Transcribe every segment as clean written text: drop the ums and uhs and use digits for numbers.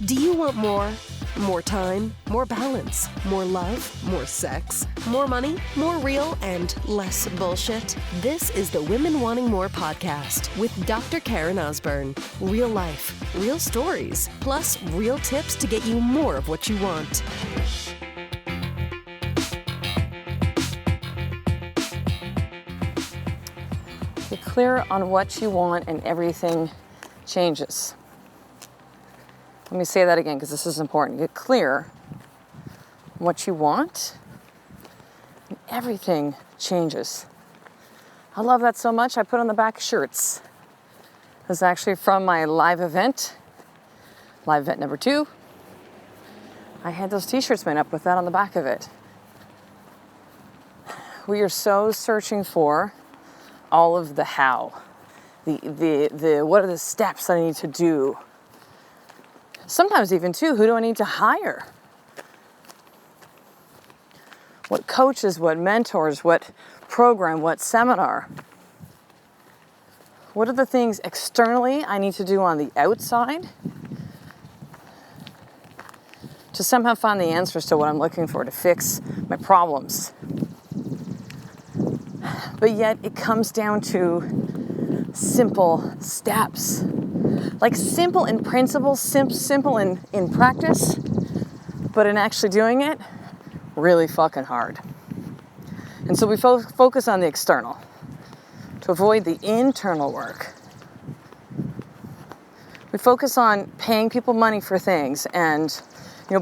Do you want more? More time, more balance, more love, more sex, more money, more real, and less bullshit? This is the Women Wanting More podcast with Dr. Karen Osborne. Real life, real stories, plus real tips to get you more of what you want. Get clear on what you want and everything changes. Let me say that again because this is important. Get clear on what you want and everything changes. I love that so much. I put on the back shirts. This is actually from my live event number 2. I had those t-shirts made up with that on the back of it. We are so searching for all of the how, the what are the steps I need to do. Sometimes even too, who do I need to hire? What coaches, what mentors, what program, what seminar? What are the things externally I need to do on the outside to somehow find the answers to what I'm looking for, to fix my problems? But yet it comes down to simple steps. Like simple in principle, simple in practice, but in actually doing it, really fucking hard. And so we focus on the external to avoid the internal work. We focus on paying people money for things and,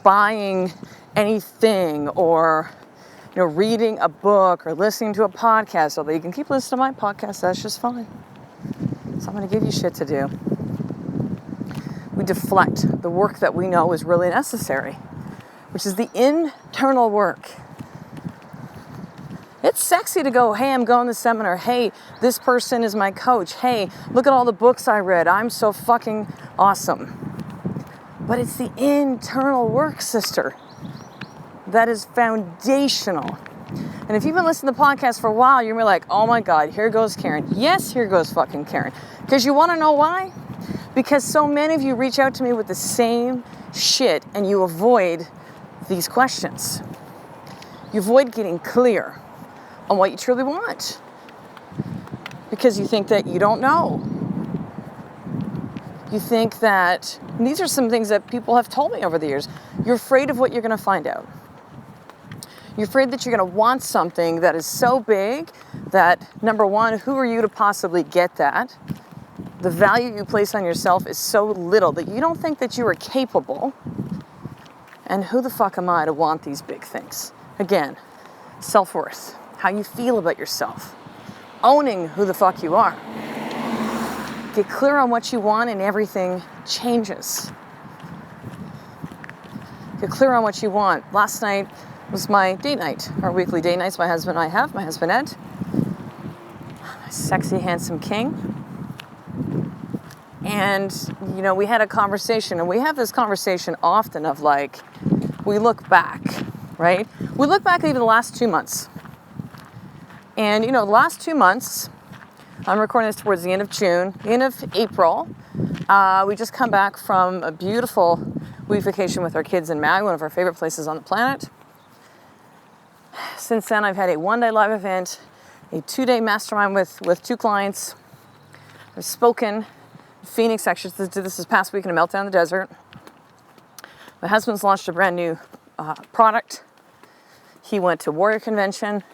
buying anything or, reading a book or listening to a podcast. Although you can keep listening to my podcast, that's just fine. So I'm going to give you shit to do. We deflect the work that we know is really necessary, which is the internal work. It's sexy to go, hey, I'm going to the seminar. Hey, this person is my coach. Hey, look at all the books I read. I'm so fucking awesome. But it's the internal work, sister, that is foundational. And if you've been listening to the podcast for a while, you're going to be like, oh my God, here goes Karen. Yes, here goes fucking Karen. Because you want to know why? Because so many of you reach out to me with the same shit and you avoid these questions. You avoid getting clear on what you truly want because you think that you don't know. You think that, and these are some things that people have told me over the years, you're afraid of what you're going to find out. You're afraid that you're going to want something that is so big that, number one, who are you to possibly get that? The value you place on yourself is so little that you don't think that you are capable. And who the fuck am I to want these big things? Again, self-worth, how you feel about yourself, owning who the fuck you are. Get clear on what you want and everything changes. Get clear on what you want. Last night was my date night, our weekly date nights my husband and I have, my husband Ed, my sexy, handsome king. And, we had a conversation, and we have this conversation often of like, we look back, right? We look back at even the last 2 months. And, the last 2 months, I'm recording this towards the end of June, the end of April. We just come back from a beautiful week vacation with our kids in Maui, one of our favorite places on the planet. Since then, I've had a 1-day live event, a 2-day mastermind with 2 clients. I've spoken Phoenix, actually, did this past week in a Meltdown in the Desert. My husband's launched a brand new product. He went to Warrior Convention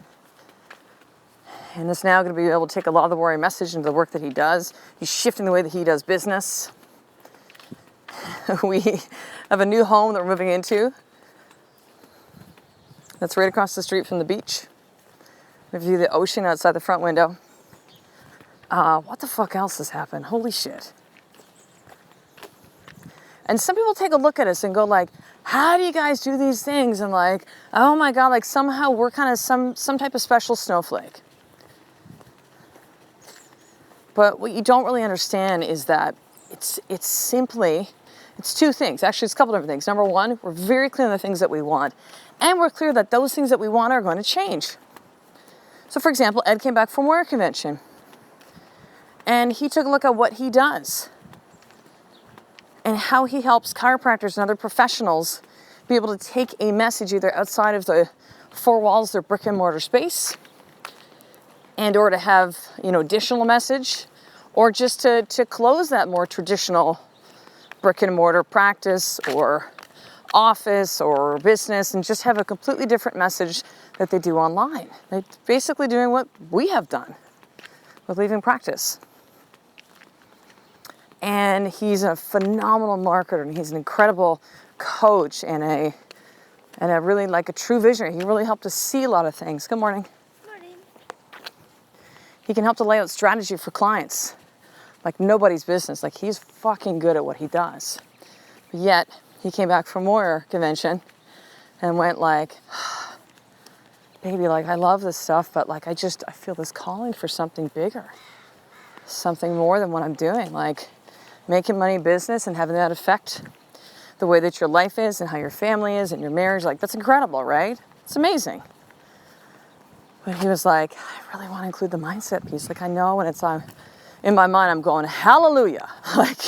and is now going to be able to take a lot of the Warrior message into the work that he does. He's shifting the way that he does business. We have a new home that we're moving into that's right across the street from the beach. We view the ocean outside the front window. What the fuck else has happened? Holy shit. And some people take a look at us and go like, how do you guys do these things? And like, oh my God, like somehow we're kind of some type of special snowflake. But what you don't really understand is that it's simply 2 things. Actually, it's a couple different things. Number one, we're very clear on the things that we want. And we're clear that those things that we want are going to change. So for example, Ed came back from Warrior Convention. And he took a look at what he does. and how he helps chiropractors and other professionals be able to take a message either outside of the four walls of their brick and mortar space, and or to have, additional message, or just to close that more traditional brick and mortar practice or office or business and just have a completely different message that they do online. They're basically doing what we have done with leaving practice. And he's a phenomenal marketer, and he's an incredible coach and a really like a true visionary. He really helped us see a lot of things. Good morning. Morning. He can help to lay out strategy for clients like nobody's business. Like, he's fucking good at what he does. But yet he came back from Warrior Convention and went like, baby, like, I love this stuff, but like, I feel this calling for something bigger, something more than what I'm doing. Like, making money business and having that affect the way that your life is and how your family is and your marriage. Like, that's incredible, right? It's amazing. But he was like, I really want to include the mindset piece. Like, I know when it's on, in my mind, I'm going, hallelujah. Like,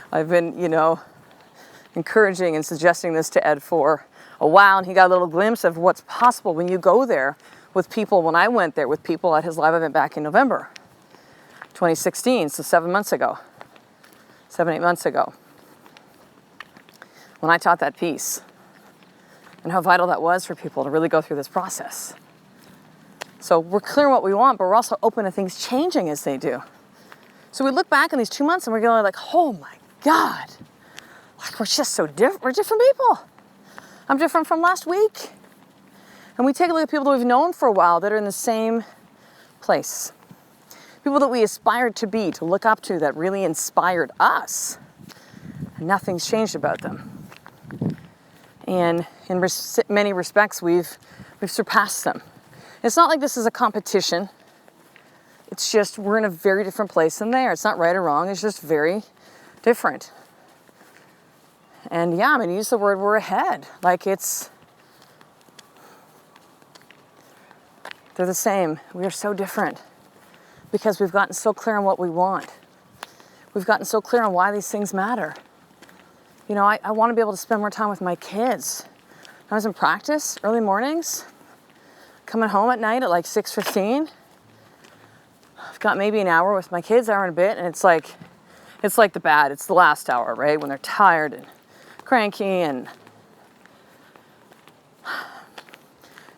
I've been, encouraging and suggesting this to Ed for a while, and he got a little glimpse of what's possible when you go there with people. When I went there with people at his live event back in November 2016, so 7, 8 months ago, when I taught that piece, and how vital that was for people to really go through this process. So we're clear what we want, but we're also open to things changing as they do. So we look back on these 2 months and we're going like, oh my God, like, we're just so different. We're different people. I'm different from last week. And we take a look at people that we've known for a while that are in the same place. People that we aspired to be, to look up to, that really inspired us. And nothing's changed about them. And in many respects, we've surpassed them. It's not like this is a competition. It's just we're in a very different place than they are. It's not right or wrong. It's just very different. And yeah, I'm going to use the word we're ahead. Like, they're the same. We are so different because we've gotten so clear on what we want. We've gotten so clear on why these things matter. I want to be able to spend more time with my kids. I was in practice early mornings, coming home at night at like 6:15. I've got maybe an hour with my kids, hour and a bit, and it's like it's the last hour, right? When they're tired and cranky and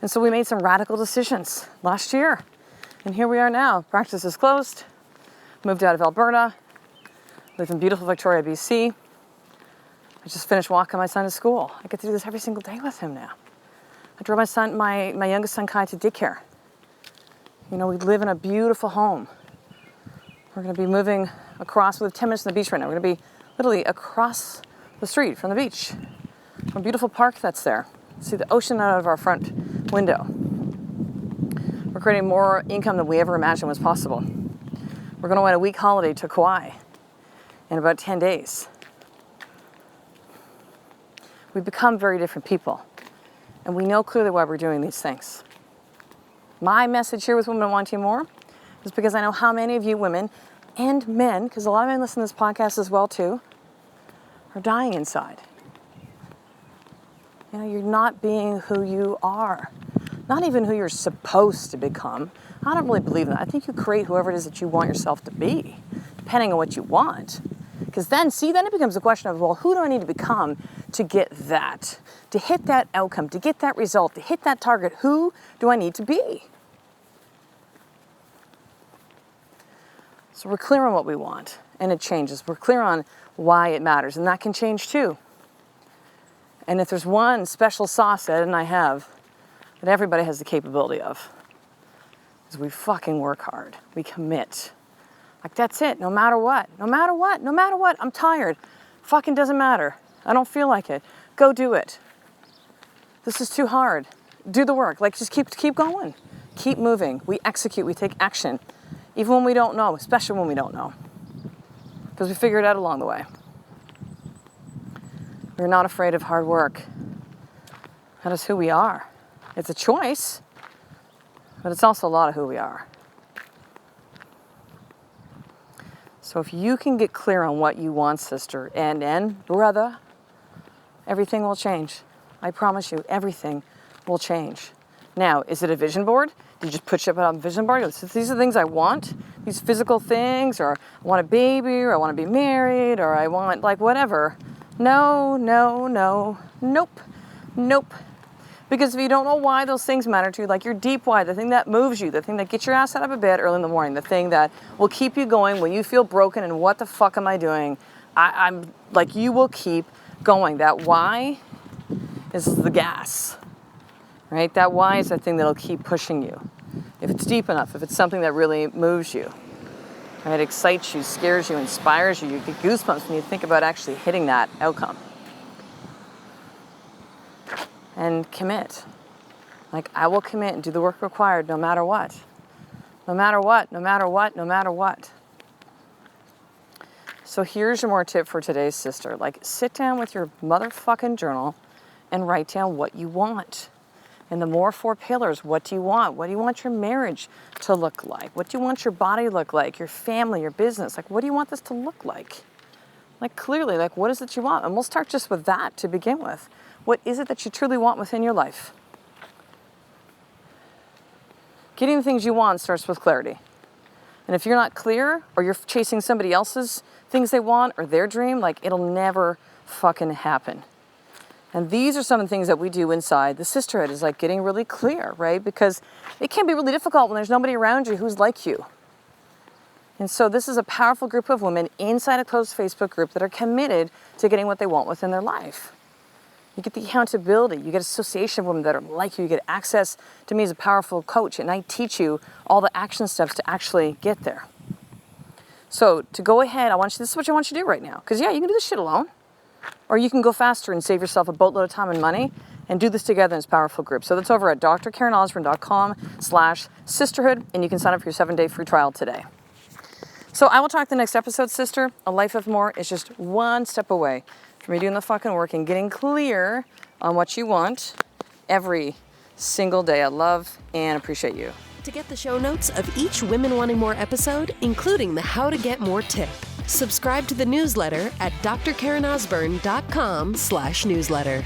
so we made some radical decisions last year. And here we are now. Practice is closed. Moved out of Alberta. Live in beautiful Victoria, BC. I just finished walking my son to school. I get to do this every single day with him now. I drove my youngest son Kai to daycare. We live in a beautiful home. We're going to be moving across. We live 10 minutes from the beach right now. We're going to be literally across the street from the beach, from a beautiful park that's there. See the ocean out of our front window. We're creating more income than we ever imagined was possible. We're going to win a week holiday to Kauai in about 10 days. We've become very different people, and we know clearly why we're doing these things. My message here with Women Wanting More is because I know how many of you women and men, because a lot of men listen to this podcast as well too, are dying inside. You're not being who you are, not even who you're supposed to become. I don't really believe in that. I think you create whoever it is that you want yourself to be, depending on what you want. Because then it becomes a question of, well, who do I need to become to get that, to hit that outcome, to get that result, to hit that target? Who do I need to be? So we're clear on what we want, and it changes. We're clear on why it matters, and that can change too. And if there's one special sauce Ed and I have that everybody has the capability of, is we fucking work hard. We commit. Like, that's it, no matter what. I'm tired. Fucking doesn't matter. I don't feel like it. Go do it. This is too hard. Do the work. Like, just keep going. Keep moving. We execute. We take action. Even when we don't know, especially when we don't know. Because we figure it out along the way. We're not afraid of hard work. That is who we are. It's a choice, but it's also a lot of who we are. So if you can get clear on what you want, sister and brother, everything will change. I promise you, everything will change. Now, is it a vision board? Do you just put shit on a vision board? These are the things I want, these physical things, or I want a baby, or I want to be married, or I want like whatever. No, nope. Because if you don't know why those things matter to you, like your deep why, the thing that moves you, the thing that gets your ass out of bed early in the morning, the thing that will keep you going when you feel broken and what the fuck am I doing? I'm like, you will keep going. That why is the gas, right? That why is the thing that'll keep pushing you. If it's deep enough, if it's something that really moves you, right? Excites you, scares you, inspires you, you get goosebumps when you think about actually hitting that outcome. And commit. Like, I will commit and do the work required no matter what. No matter what. So here's your more tip for today's sister. Like, sit down with your motherfucking journal and write down what you want. And the more 4 pillars, what do you want? What do you want your marriage to look like? What do you want your body to look like? Your family, your business? Like, what do you want this to look like? Like, clearly, like, what is it you want? And we'll start just with that to begin with. What is it that you truly want within your life? Getting the things you want starts with clarity. And if you're not clear, or you're chasing somebody else's things they want, or their dream, like, it'll never fucking happen. And these are some of the things that we do inside the sisterhood, is like getting really clear, right? Because it can be really difficult when there's nobody around you who's like you. And so this is a powerful group of women inside a closed Facebook group that are committed to getting what they want within their life. You get the accountability, you get association of women that are like you get access to me as a powerful coach, and I teach you all the action steps to actually get there. So to go ahead, this is what I want you to do right now. Because yeah, you can do this shit alone. Or you can go faster and save yourself a boatload of time and money and do this together in this powerful group. So that's over at drkarenosborne.com/sisterhood, and you can sign up for your 7-day free trial today. So I will talk the next episode, sister. A life of more is just one step away from you doing the fucking work and getting clear on what you want every single day. I love and appreciate you. To get the show notes of each Women Wanting More episode, including the How to Get More tip, subscribe to the newsletter at drkarenosborne.com/newsletter.